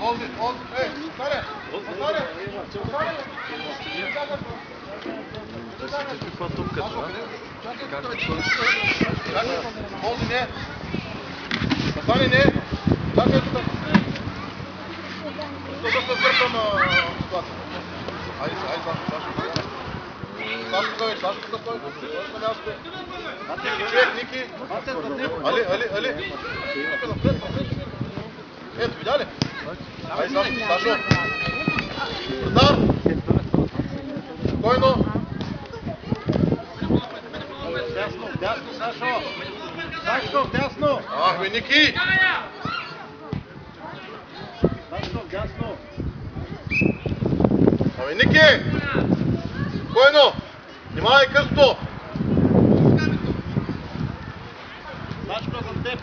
Ей, Саре! Каква топката, Олди, не! Стане, не! Чакай тук! Да се въртам ситуация. Айде, Сашко тук стой. На място. Човек, Ники. Али. Ето, видя ли? Айде, Сашо. Удар! Спокойно. Дясно, Сашо! Сашо, дясно! Ах, бе, Ники! Сашо, дясно! Абе, Ники! Спокойно! Внимавай късто! Сашко, към теб!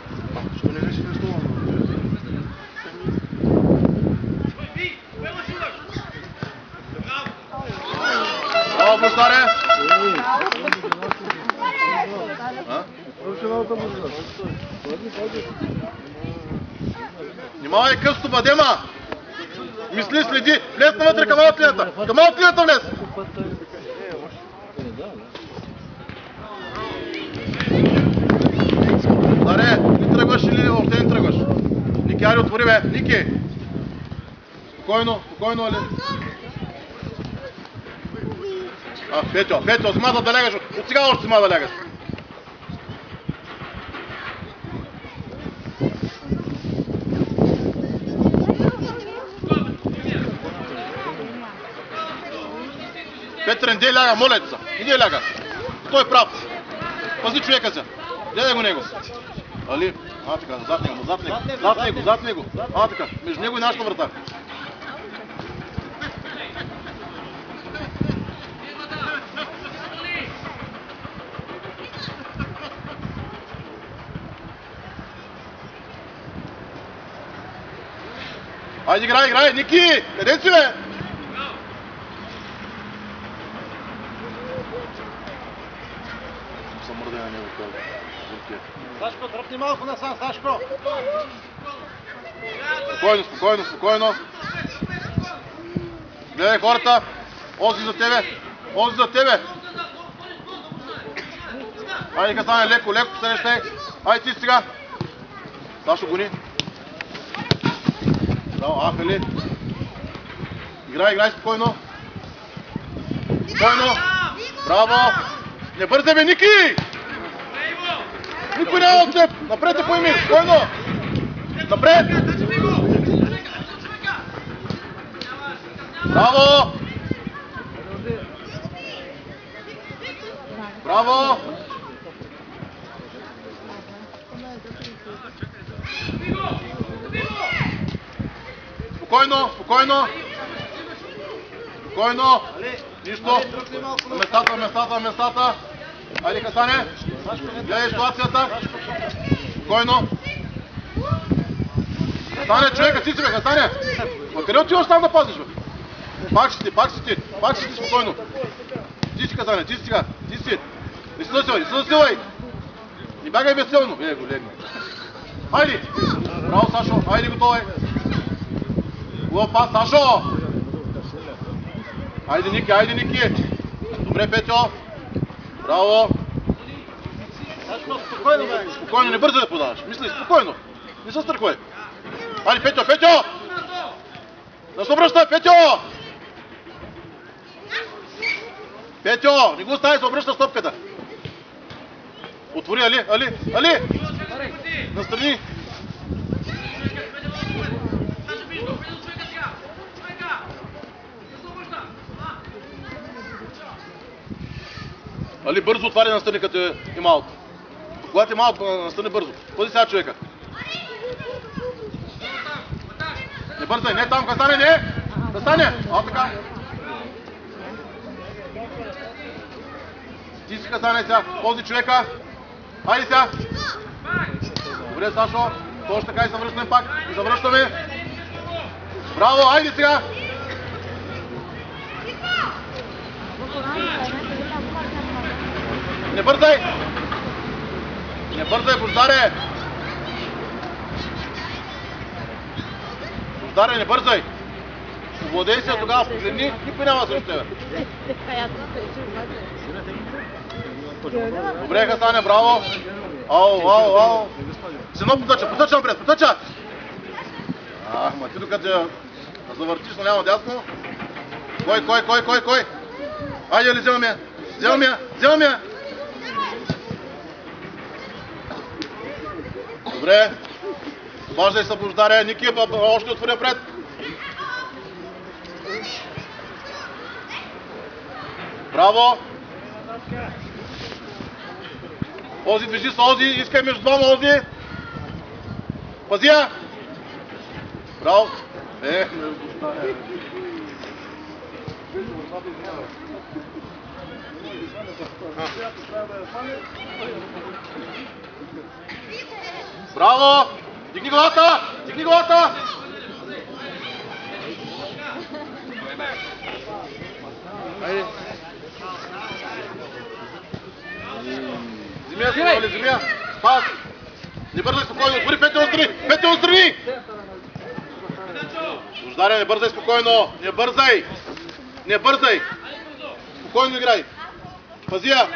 Що не реши нещо? Браво, Бождаре! Внимавай късто, Бадема! Мисли, следи! Влез навътре към аутлията! Към аутлията влез! Даре, не тръгваш или още не тръгваш? Ники, ари, отвори, бе! Ники! Спокойно, Али! Петьо, сма да лягаш! От сега още сма да лягаш! Петър, иди ляга, моля се! Иди ляга! Той е прав! Пази човека се! Гледай го него! Али, така, зад него! Така, между него и нашата врата! Айде, играй! Ники! Къде си, бе? Съмърдя на него, Сашко, дръпни малко насам, Сашко! Спокойно! Гледай хората! Ози за тебе! Айде, Касане, леко посрещай! Айде ти сега! Сашо, гони! Браво, Али! Играй, спокойно! Браво! Не бързай, бе, Ники! Никой няма от теб! Напред те поими! Спокойно! Напред! Браво! Спокойно! Нищо! На местата! Айде, Касане! Гледай ситуацията! Спокойно! Касане, човека, си бе, Касане! Ма къде отиваш там да пазиш, бе? Пак си ти, спокойно! Ти си, Касане, ти си! Не се засилвай! Не бягай безсилно! Го легна! Айде! Браво, Сашо! Айде, готовай! Хубав пас, Сашо! Айде, Ники! Добре, Петьо! Браво! Сашко, спокойно, бе! Спокойно, не бързай да подаваш. Мисли, спокойно. Не се страхуй. Айде, Петьо! Да се обръща, Петьо! Не го остави, се обръща стопката. Отвори, Али! Настрани! Али, бързо отваря настрани, като е малко. Когато е малко, настрани бързо. Ходи сега човека. Не бързай, не там, Касане, не! Касане! Така. Ти си, Касане, сега. Пози човека. Хайде сега. Добре, Сашо. Точно така и завръщаме пак. И завръщаме. Браво, хайде сега. Не бързай! Бождаре! Бождаре, не бързай! Овладей се, тогава погледни, никой няма срещу тебе. Добре, Хасане, браво! Ау! Сино потъча напред, потъча! Ма ти докато я завъртиш на ляво дясно. Кой? Айде, ли вземам я! Добре. Обаждай се, Бождаре, Ники, още отвори напред. Браво! Ози, движи се, Ози, искай между двама, Ози! Пази я! Браво! Бождаре. Браво! Дигни главата! Айде. Земя! Пас! Не бързай спокойно, отвори, Петя отстрани! Бождаре, не бързай спокойно! Не бързай! Спокойно играй! Пази я!